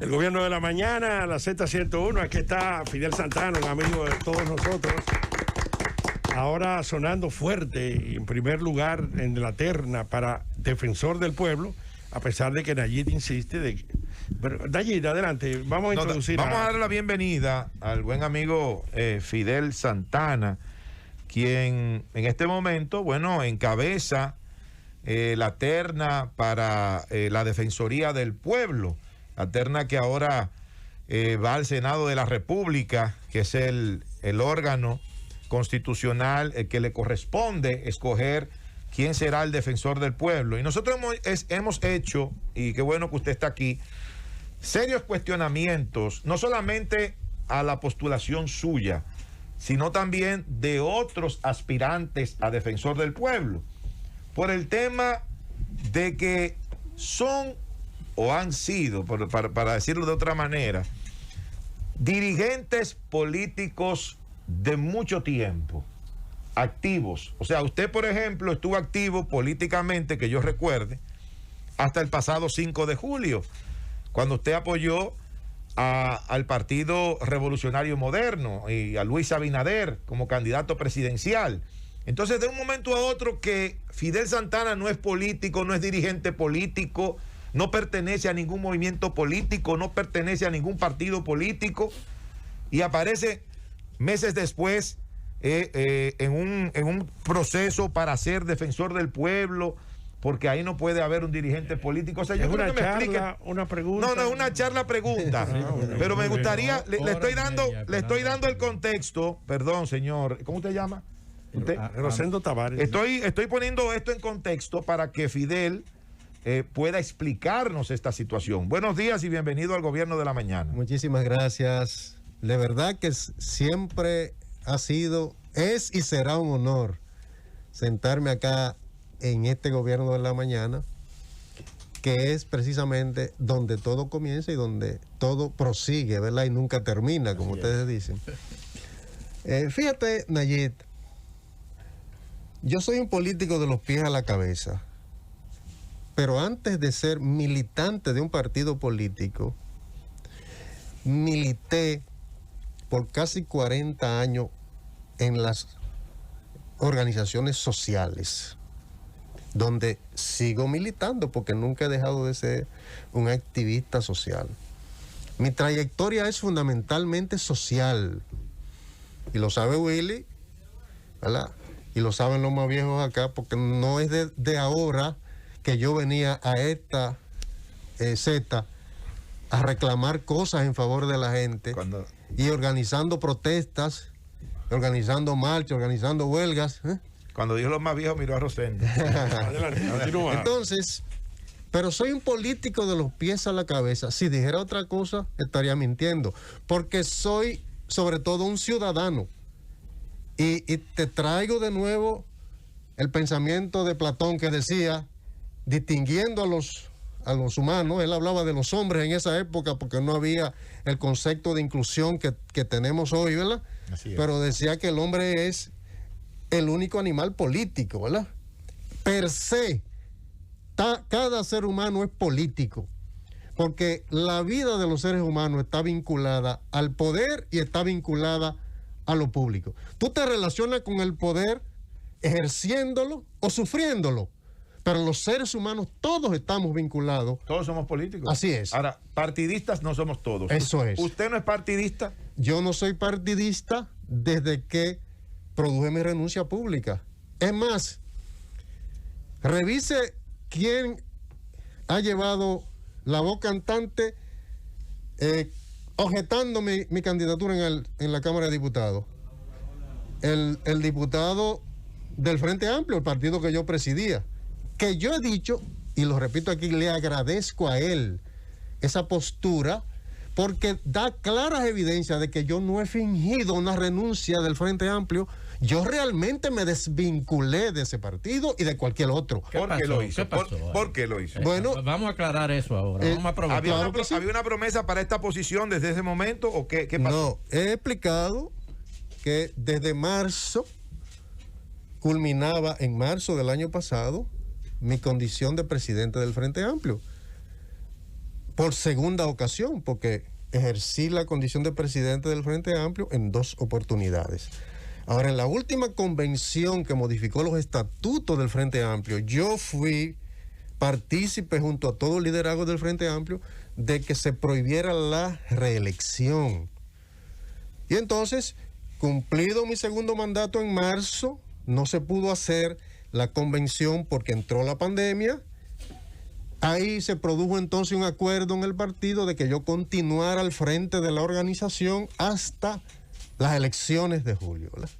El gobierno de la mañana, la Z101, aquí está Fidel Santana, un amigo de todos nosotros. Ahora sonando fuerte, en primer lugar en la terna para defensor del pueblo, a pesar de que Nayib insiste. Pero, Nayib, adelante, vamos a introducir. Vamos a darle la bienvenida al buen amigo Fidel Santana, quien en este momento, bueno, encabeza la terna para la Defensoría del Pueblo, la terna que ahora va al Senado de la República, que es el órgano constitucional que le corresponde escoger quién será el defensor del pueblo. Y nosotros hemos hecho, y qué bueno que usted está aquí, serios cuestionamientos, no solamente a la postulación suya, sino también de otros aspirantes a defensor del pueblo, por el tema de que son o han sido, para decirlo de otra manera, dirigentes políticos de mucho tiempo, activos. O sea, usted, por ejemplo, estuvo activo políticamente, que yo recuerde, hasta el pasado 5 de julio, cuando usted apoyó al Partido Revolucionario Moderno y a Luis Abinader como candidato presidencial. Entonces, de un momento a otro, que Fidel Santana no es político, no es dirigente político, no pertenece a ningún movimiento político, no pertenece a ningún partido político, y aparece meses después en un proceso para ser defensor del pueblo, porque ahí no puede haber un dirigente político. O sea, yo creo que me explique. Una pregunta. No, es una charla pregunta. Pero me gustaría, le estoy dando el contexto. Perdón, señor. ¿Cómo usted llama? ¿Usted? Rosendo Tavares. Estoy poniendo esto en contexto para que Fidel pueda explicarnos esta situación. Buenos días y bienvenido al Gobierno de la Mañana. Muchísimas gracias. De verdad que siempre ha sido, es y será un honor sentarme acá en este Gobierno de la Mañana, que es precisamente donde todo comienza y donde todo prosigue, ¿verdad? Y nunca termina, como ustedes dicen. Fíjate, Nayib, yo soy un político de los pies a la cabeza, pero antes de ser militante de un partido político, milité por casi 40 años en las organizaciones sociales, donde sigo militando porque nunca he dejado de ser un activista social. Mi trayectoria es fundamentalmente social, y lo sabe Willy, ¿verdad? Y lo saben los más viejos acá, porque no es de ahora que yo venía a esta Z a reclamar cosas en favor de la gente, y organizando protestas, organizando marchas, organizando huelgas. Cuando dijo los más viejos, miró a Rosendo. Entonces, pero soy un político de los pies a la cabeza. Si dijera otra cosa, estaría mintiendo, porque soy sobre todo un ciudadano. Y te traigo de nuevo el pensamiento de Platón, que decía, distinguiendo a los humanos, él hablaba de los hombres en esa época porque no había el concepto de inclusión que tenemos hoy, ¿verdad? Así es. Pero decía que el hombre es el único animal político, ¿verdad? Per se, cada ser humano es político, porque la vida de los seres humanos está vinculada al poder y está vinculada a lo público. Tú te relacionas con el poder ejerciéndolo o sufriéndolo, pero los seres humanos todos estamos vinculados. Todos somos políticos. Así es. Ahora, partidistas no somos todos. Eso es. ¿Usted no es partidista? Yo no soy partidista desde que produje mi renuncia pública. Es más, revise quién ha llevado la voz cantante objetando mi candidatura en la Cámara de Diputados. El diputado del Frente Amplio, el partido que yo presidía, que yo he dicho, y lo repito aquí, le agradezco a él esa postura, porque da claras evidencias de que yo no he fingido una renuncia del Frente Amplio. Yo realmente me desvinculé de ese partido y de cualquier otro. ¿Por qué lo hizo? ¿Por qué lo hizo? Bueno, vamos a aclarar eso ahora. Vamos a aprovechar. ¿Había una promesa para esta posición desde ese momento o qué pasó? No, he explicado que desde marzo, culminaba en marzo del año pasado, mi condición de presidente del Frente Amplio. por segunda ocasión, porque ejercí la condición de presidente del Frente Amplio en 2 oportunidades. Ahora, en la última convención que modificó los estatutos del Frente Amplio, yo fui partícipe junto a todo el liderazgo del Frente Amplio de que se prohibiera la reelección. Y entonces, cumplido mi segundo mandato en marzo, no se pudo hacer la convención porque entró la pandemia. Ahí se produjo entonces un acuerdo en el partido de que yo continuara al frente de la organización hasta las elecciones de julio, ¿verdad?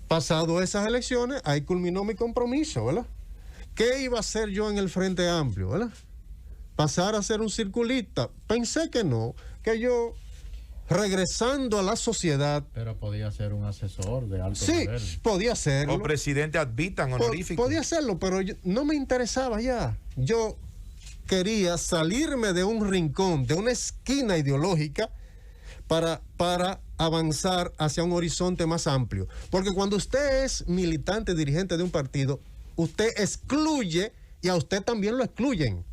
Pasado esas elecciones, ahí culminó mi compromiso, ¿verdad? ¿Qué iba a hacer yo en el Frente Amplio, ¿verdad? ¿Pasar a ser un circulista? Pensé que no, que yo, regresando a la sociedad... Pero podía ser un asesor de alto nivel. Sí, podía serlo. O presidente ad vitam honorífico. Podía hacerlo, pero no me interesaba ya. Yo quería salirme de un rincón, de una esquina ideológica, para avanzar hacia un horizonte más amplio. Porque cuando usted es militante, dirigente de un partido, usted excluye y a usted también lo excluyen.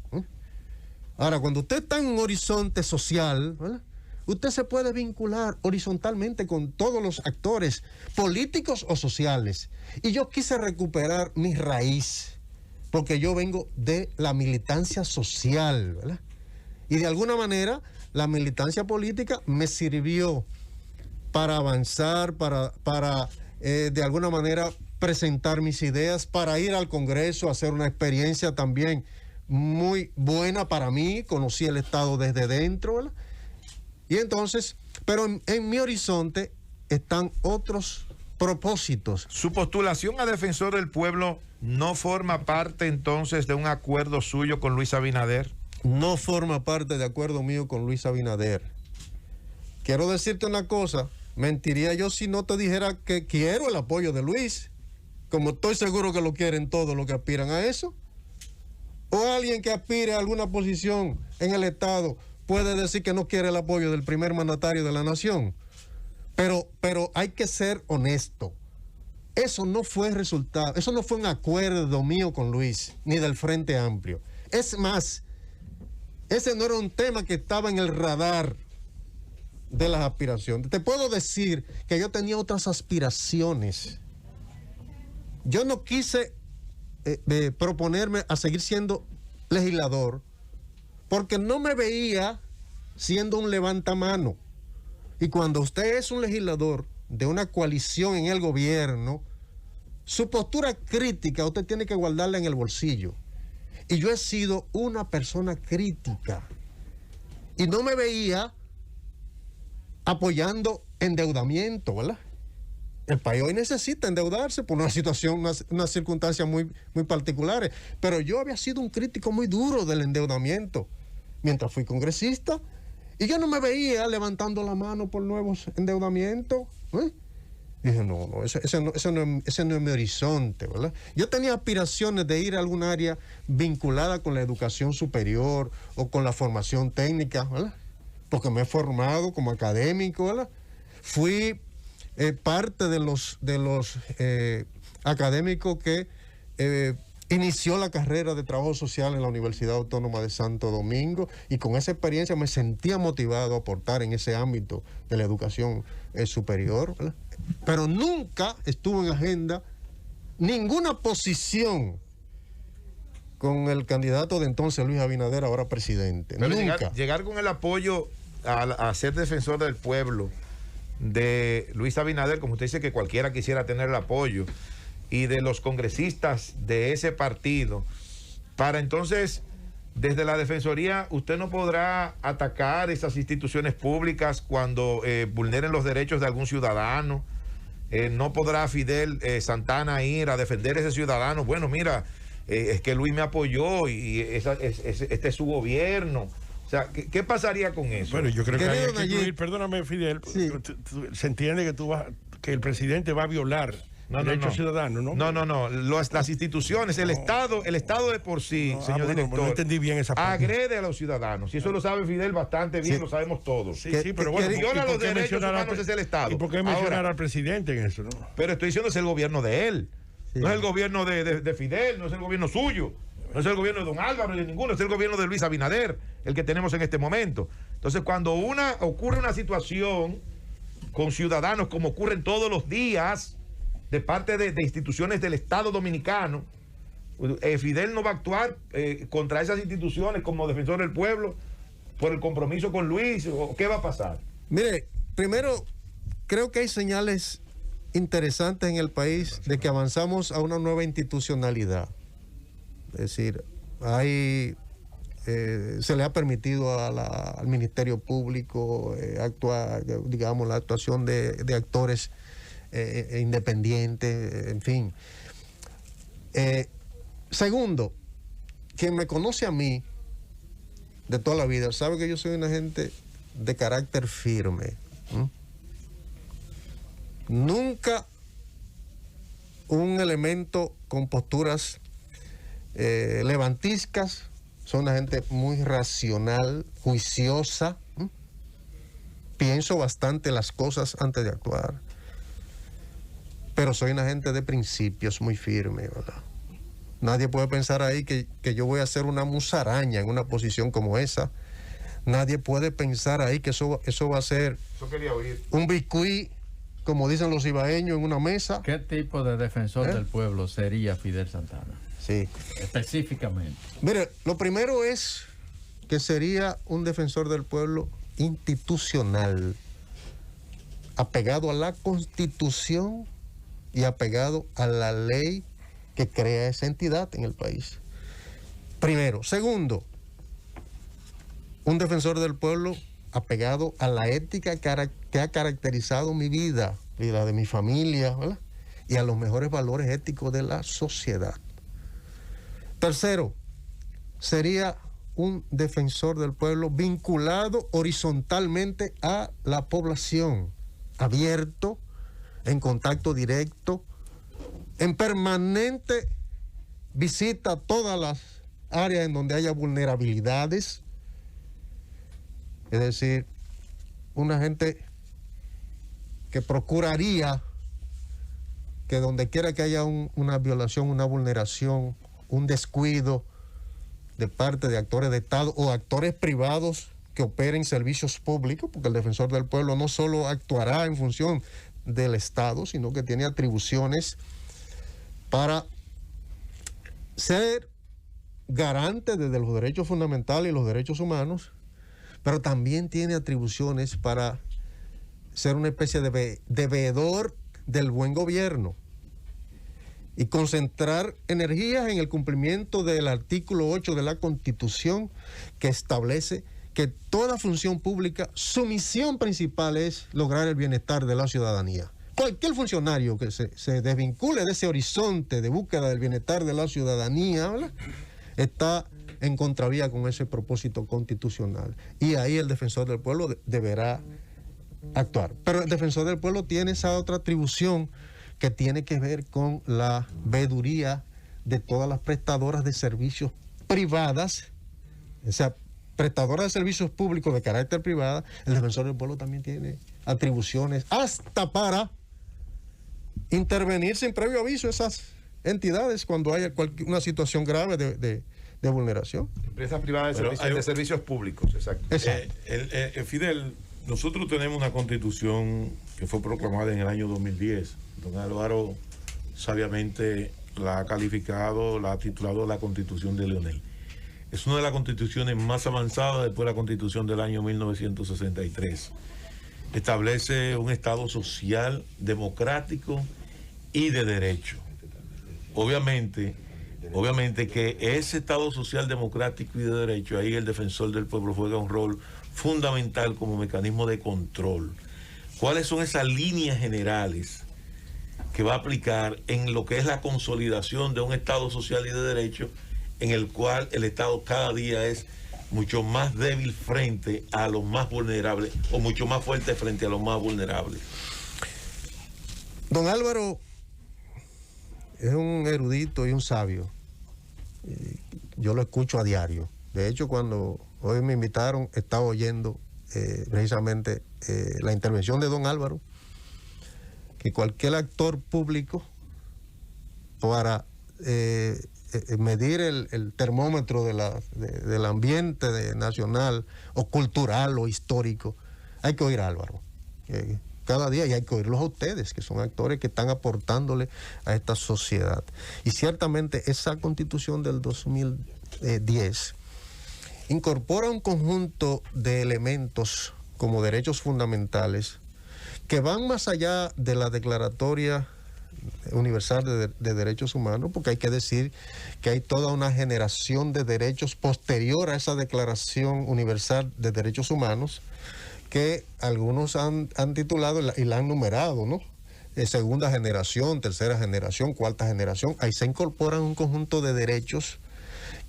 Ahora, cuando usted está en un horizonte social, ¿verdad?, usted se puede vincular horizontalmente con todos los actores políticos o sociales. Y yo quise recuperar mi raíz, porque yo vengo de la militancia social, ¿verdad? Y de alguna manera la militancia política me sirvió para avanzar, para de alguna manera presentar mis ideas, para ir al Congreso, hacer una experiencia también muy buena para mí. Conocí el Estado desde dentro, ¿verdad? Y entonces, pero en mi horizonte están otros propósitos. ¿Su postulación a defensor del pueblo no forma parte entonces de un acuerdo suyo con Luis Abinader? No forma parte de acuerdo mío con Luis Abinader. Quiero decirte una cosa, mentiría yo si no te dijera que quiero el apoyo de Luis, como estoy seguro que lo quieren todos los que aspiran a eso. O alguien que aspire a alguna posición en el Estado puede decir que no quiere el apoyo del primer mandatario de la nación. Pero hay que ser honesto. Eso no fue resultado, eso no fue un acuerdo mío con Luis, ni del Frente Amplio. Es más, ese no era un tema que estaba en el radar de las aspiraciones. Te puedo decir que yo tenía otras aspiraciones. Yo no quise proponerme a seguir siendo legislador porque no me veía siendo un levantamano. Y cuando usted es un legislador de una coalición en el gobierno, su postura crítica usted tiene que guardarla en el bolsillo. Y yo he sido una persona crítica y no me veía apoyando endeudamiento, ¿verdad? El país hoy necesita endeudarse por una situación, unas circunstancias muy particulares. Pero yo había sido un crítico muy duro del endeudamiento mientras fui congresista. Y yo no me veía levantando la mano por nuevos endeudamientos. Dije, ese no es mi horizonte, ¿verdad? Yo tenía aspiraciones de ir a algún área vinculada con la educación superior o con la formación técnica, ¿verdad? Porque me he formado como académico, ¿verdad? Fui parte de los académicos que inició la carrera de trabajo social en la Universidad Autónoma de Santo Domingo, y con esa experiencia me sentía motivado a aportar en ese ámbito de la educación superior, ¿verdad? Pero nunca estuvo en agenda ninguna posición con el candidato de entonces, Luis Abinader, ahora presidente. Pero nunca. Llegar con el apoyo a ser defensor del pueblo de Luis Abinader, como usted dice que cualquiera quisiera tener el apoyo, y de los congresistas de ese partido, para entonces, desde la Defensoría, usted no podrá atacar esas instituciones públicas cuando vulneren los derechos de algún ciudadano. No podrá Fidel Santana ir a defender a ese ciudadano. Bueno, mira, es que Luis me apoyó y este es su gobierno. O sea, ¿qué pasaría con eso? Bueno, yo creo que hay que Nayib, incluir, perdóname, Fidel, sí. Se entiende que el presidente va a violar derechos ciudadanos, ¿no? No. Las instituciones, el Estado de por sí, señor director, no entendí bien esa parte. agrede a los ciudadanos. Y eso lo sabe Fidel bastante bien, lo sabemos todos. Sí, pero bueno, viola los derechos humanos es el Estado. ¿Y por qué mencionar al presidente en eso, no? Pero estoy diciendo es el gobierno de él. Sí. No es el gobierno de Fidel, no es el gobierno suyo, no es el gobierno de don Álvaro ni de ninguno, es el gobierno de Luis Abinader, el que tenemos en este momento. Entonces, cuando ocurre una situación con ciudadanos, como ocurren todos los días, de parte de instituciones del Estado Dominicano, Fidel no va a actuar contra esas instituciones como defensor del pueblo por el compromiso con Luis, o ¿qué va a pasar? Mire, primero, creo que hay señales interesantes en el país de que avanzamos a una nueva institucionalidad. Es decir, se le ha permitido al Ministerio Público actuar, digamos, la actuación de actores independientes, en fin. Segundo, quien me conoce a mí de toda la vida sabe que yo soy una gente de carácter firme. Nunca un elemento con posturas levantiscas. Soy una gente muy racional, juiciosa. Pienso bastante las cosas antes de actuar. Pero soy una gente de principios muy firme, ¿verdad? Nadie puede pensar ahí que yo voy a hacer una musaraña en una posición como esa. Nadie puede pensar ahí que eso va a ser un biscuit, como dicen los ibaeños, en una mesa. ¿Qué tipo de defensor del pueblo sería Fidel Santana? Sí. Específicamente. Mire, lo primero es que sería un defensor del pueblo institucional, apegado a la Constitución y apegado a la ley que crea esa entidad en el país. Primero. Segundo, un defensor del pueblo apegado a la ética que ha caracterizado mi vida y la de mi familia, ¿verdad? Y a los mejores valores éticos de la sociedad. Tercero, sería un defensor del pueblo vinculado horizontalmente a la población, abierto, en contacto directo, en permanente visita a todas las áreas en donde haya vulnerabilidades. Es decir, una gente que procuraría que donde quiera que haya una violación, una vulneración, un descuido de parte de actores de Estado o actores privados que operen servicios públicos, porque el defensor del pueblo no solo actuará en función del Estado, sino que tiene atribuciones para ser garante de los derechos fundamentales y los derechos humanos, pero también tiene atribuciones para ser una especie de veedor del buen gobierno y concentrar energías en el cumplimiento del artículo 8 de la Constitución, que establece que toda función pública, su misión principal es lograr el bienestar de la ciudadanía. Cualquier funcionario que se desvincule de ese horizonte de búsqueda del bienestar de la ciudadanía, ¿verdad?, está en contravía con ese propósito constitucional. Y ahí el defensor del pueblo deberá actuar. Pero el defensor del pueblo tiene esa otra atribución que tiene que ver con la veeduría de todas las prestadoras de servicios privadas, o sea, prestadoras de servicios públicos de carácter privada. El defensor del pueblo también tiene atribuciones hasta para intervenir sin previo aviso esas entidades cuando haya una situación grave de vulneración. Empresas privadas de servicios públicos, exacto. Fidel, nosotros tenemos una constitución que fue proclamada en el año 2010. Don Álvaro sabiamente la ha calificado, la ha titulado la Constitución de Leonel. Es una de las constituciones más avanzadas después de la Constitución del año 1963. Establece un Estado social, democrático y de derecho. Obviamente que ese Estado social, democrático y de derecho, ahí el defensor del pueblo juega un rol fundamental como mecanismo de control. ¿Cuáles son esas líneas generales que va a aplicar en lo que es la consolidación de un Estado social y de derecho, en el cual el Estado cada día es mucho más débil frente a los más vulnerables o mucho más fuerte frente a los más vulnerables? Don Álvaro es un erudito y un sabio. Yo lo escucho a diario. De hecho, cuando hoy me invitaron, estaba oyendo precisamente la intervención de don Álvaro, que cualquier actor público para medir el termómetro del ambiente nacional o cultural o histórico, hay que oír a Álvaro cada día, y hay que oírlos a ustedes, que son actores que están aportándole a esta sociedad. Y ciertamente esa Constitución del 2010 incorpora un conjunto de elementos como derechos fundamentales que van más allá de la Declaratoria Universal de Derechos Humanos, porque hay que decir que hay toda una generación de derechos posterior a esa Declaración Universal de Derechos Humanos, que algunos han titulado y la han numerado, ¿no? Segunda generación, tercera generación, cuarta generación. Ahí se incorporan un conjunto de derechos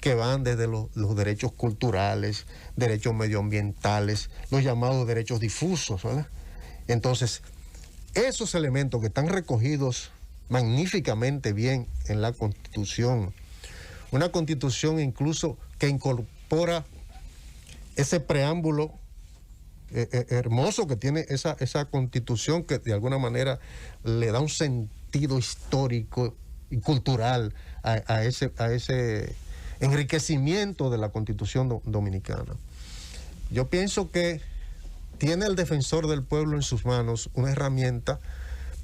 que van desde los derechos culturales, derechos medioambientales, los llamados derechos difusos, ¿verdad? Entonces, esos elementos que están recogidos magníficamente bien en la Constitución, una Constitución incluso que incorpora ese preámbulo hermoso que tiene esa Constitución, que de alguna manera le da un sentido histórico y cultural a ese enriquecimiento de la Constitución dominicana. Yo pienso que tiene el defensor del pueblo en sus manos una herramienta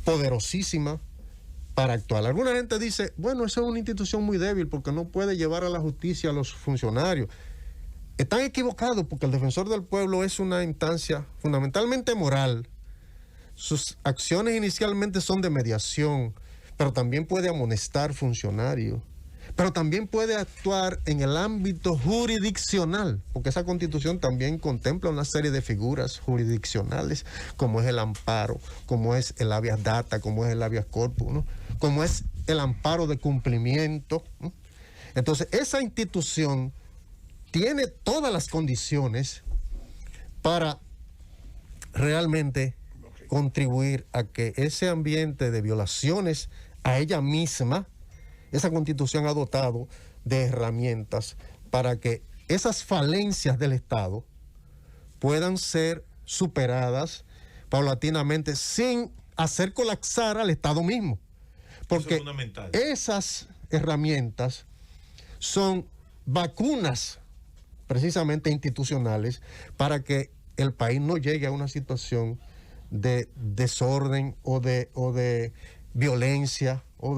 poderosísima para actuar. Alguna gente dice, bueno, esa es una institución muy débil porque no puede llevar a la justicia a los funcionarios. Están equivocados, porque el defensor del pueblo es una instancia fundamentalmente moral. Sus acciones inicialmente son de mediación, pero también puede amonestar funcionarios, pero también puede actuar en el ámbito jurisdiccional, porque esa Constitución también contempla una serie de figuras jurisdiccionales, como es el amparo, como es el habeas data, como es el habeas corpus, ¿no? Como es el amparo de cumplimiento, ¿no? Entonces, esa institución tiene todas las condiciones para realmente contribuir a que ese ambiente de violaciones a ella misma, esa Constitución ha dotado de herramientas para que esas falencias del Estado puedan ser superadas paulatinamente sin hacer colapsar al Estado mismo. Porque esas herramientas son vacunas precisamente institucionales para que el país no llegue a una situación de desorden o de violencia o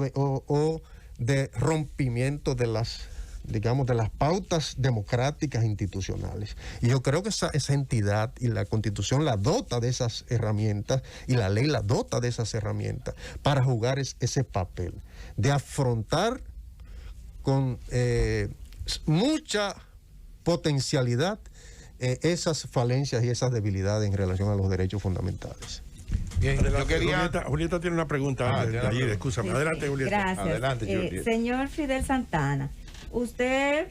de rompimiento de las, digamos, de las pautas democráticas institucionales. Y yo creo que esa entidad y la Constitución la dota de esas herramientas, y la ley la dota de esas herramientas para jugar ese papel de afrontar con mucha potencialidad esas falencias y esas debilidades en relación a los derechos fundamentales. Bien, yo quería... Julieta tiene una pregunta antes de ir, escúchame. Sí, Adelante, Julieta. Gracias. Adelante, Julieta. Señor Fidel Santana, usted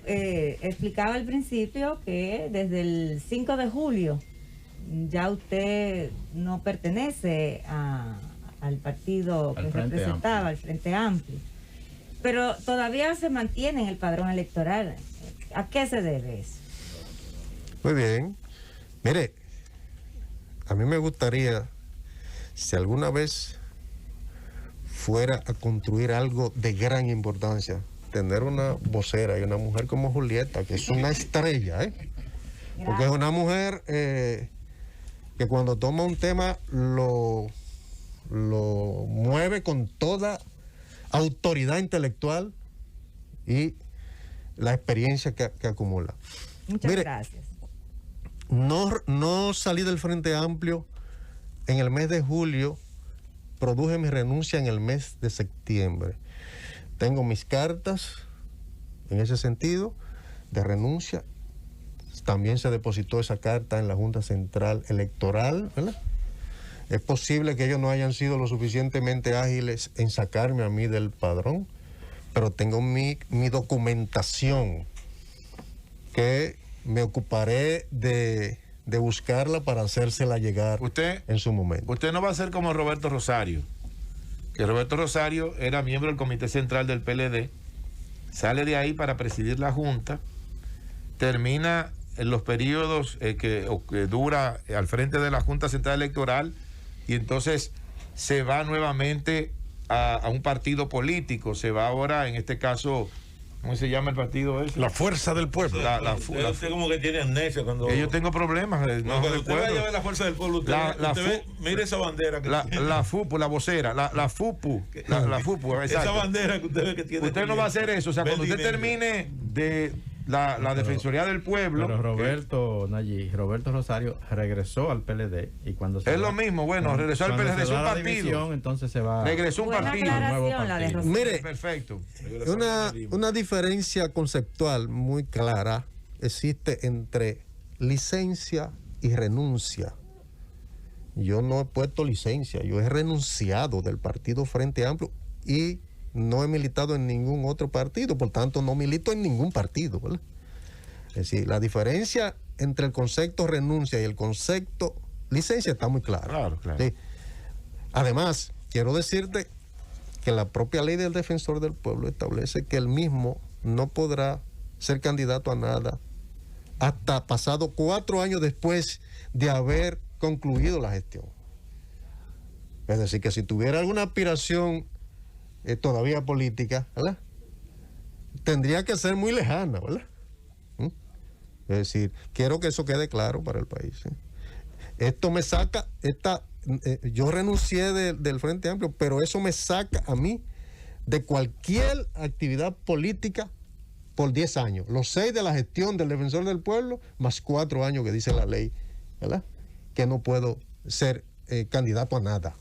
explicaba al principio que desde el 5 de julio ya usted no pertenece al partido que representaba, al Frente Amplio, pero todavía se mantiene en el padrón electoral. ¿A qué se debe eso? Muy bien. Mire, a mí me gustaría, si alguna vez fuera a construir algo de gran importancia, tener una vocera y una mujer como Julieta, que es una estrella, porque es una mujer que cuando toma un tema lo mueve con toda autoridad intelectual y la experiencia que acumula. Muchas Mire, gracias. No salí del Frente Amplio en el mes de julio, produje mi renuncia en el mes de septiembre. Tengo mis cartas en ese sentido de renuncia. También se depositó esa carta en la Junta Central Electoral, ¿verdad? Es posible que ellos no hayan sido lo suficientemente ágiles en sacarme a mí del padrón, pero tengo mi documentación, que me ocuparé de buscarla para hacérsela llegar en su momento. Usted no va a ser como Roberto Rosario, que Roberto Rosario era miembro del Comité Central del PLD, sale de ahí para presidir la Junta, termina en los periodos que dura al frente de la Junta Central Electoral y entonces se va nuevamente a un partido político, se va ahora, en este caso, ¿cómo se llama el partido ese? La fuerza del pueblo. Usted como que tiene amnesia cuando... Yo tengo problemas. No, cuando usted vaya a ver la fuerza del pueblo, mire esa bandera que la FUPU, la vocera, la FUPU, la FUPU, esa bandera que usted ve que tiene. Usted no va a hacer eso, o sea, cuando usted termine de la Defensoría del Pueblo. Pero Roberto Rosario regresó al PLD y cuando es lo mismo, bueno, regresó al PLD, regresó un partido. Entonces se va. Regresó un partido. Mire, perfecto. Una diferencia conceptual muy clara existe entre licencia y renuncia. Yo no he puesto licencia, yo he renunciado del Partido Frente Amplio y no he militado en ningún otro partido, por tanto no milito en ningún partido, ¿verdad? Es decir, la diferencia entre el concepto renuncia y el concepto licencia está muy clara. Claro. ¿Sí? Además, quiero decirte que la propia ley del defensor del pueblo establece que él mismo no podrá ser candidato a nada hasta pasado 4 años después de haber concluido la gestión. Es decir, que si tuviera alguna aspiración todavía política, ¿verdad?, tendría que ser muy lejana, ¿verdad? Es decir, quiero que eso quede claro para el país. Esto me saca, yo renuncié del Frente Amplio, pero eso me saca a mí de cualquier actividad política por 10 años. Los 6 de la gestión del defensor del pueblo, más 4 años que dice la ley, ¿verdad?, que no puedo ser candidato a nada.